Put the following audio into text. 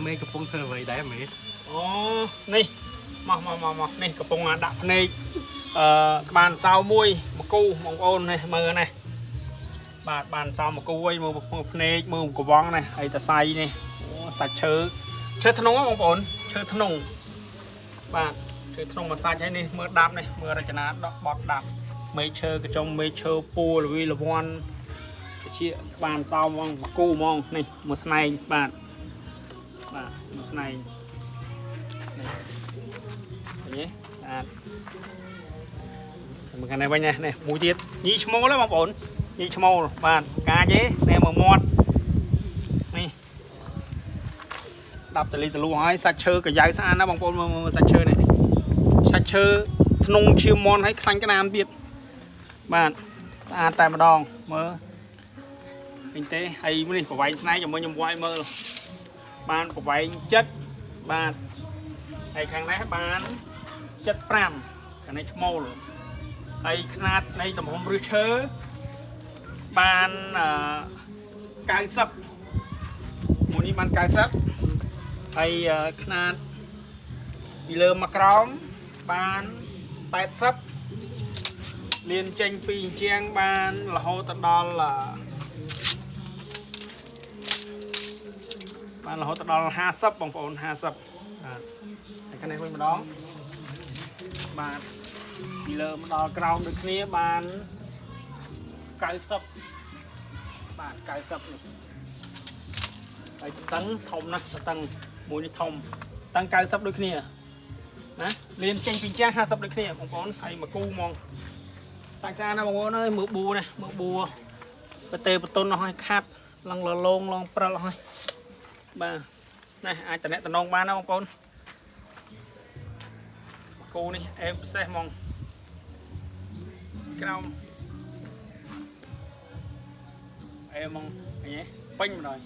មេកំពុងធ្វើអ្វីដែរមេអូនេះមកនេះកំពុងដាក់ភ្នែកបានសៅមួយមកគូបងប្អូននេះមើលនេះបាទបានសៅមកគូអីមើលភ្នែកមើលកវងនេះហើយតសៃនេះសាច់ឈើធ្នង់បងប្អូនឈើធ្នង់បាទឈើធ្នង់មួយសាច់ហើយនេះមើលដាប់នេះមើលរចនាដកបត់ដាប់មេឈើកញ្ចុំមេឈើពូលវីលវ័នជាបានសៅហ្មងមកគូហ្មងនេះមួយស្នែងបាទមួយស្នែងនេះបាទមកខាងនេះវិញនេះមួយទៀតញីឈ្មោលហ្នឹងបងប្អូនញីឈ្មោលបាទកាចទេនេះមើលមាត់នេះដាប់តលីតលូហើយសាច់ឈើកាយ៉ៅស្អាតណាបងប្អូនមើលសាច់ឈើនេះសាច់ឈើធ្នង់ឈាមមន់ហើយខ្លាញ់ក្តាមទៀតបាទស្អាតតែម្ដងមើលឃើញទេហើយនេះប្រវែងស្នែងជាមួយខ្ញុំវាយមើលបានប្រវែងចិត្តបាទហើយខាងនេះបាន75ខាងនេះឈ្មោលហើយຂະຫນາດនៃទំហំឫសឈើបាន90មួយនេះបាន90ហើយຂະຫນາດពីលើមកក្រោមបាន80លៀនចេញពីអញ្ចឹងបានរហូតដល់50បងប្អូន50បាទហើយខាងនេះវិញម្ដងបាទពីលើមកដល់ក្រោមដូចគ្នាបាន90បាទ90នេះហើយតឹងធំណាស់តឹងមួយនេះធំតឹង90ដូចគ្នាណាលៀនចេញពីចាស់50ដូចគ្នាបងប្អូនហើយមកគូហ្មងសាច់ស្អាតណាបងប្អូនអើយមើលបួនេះមើលបួប្រទេសបតុនអស់ហើយខាត់ឡងលលងឡងព្រិលអស់ហើយបាទនេះអាចតំណែងបានណាបងប្អូនគូនេះអេមពិសេសហ្មងក្រោមអេមហ្មងឃើញទេពេញម្ដង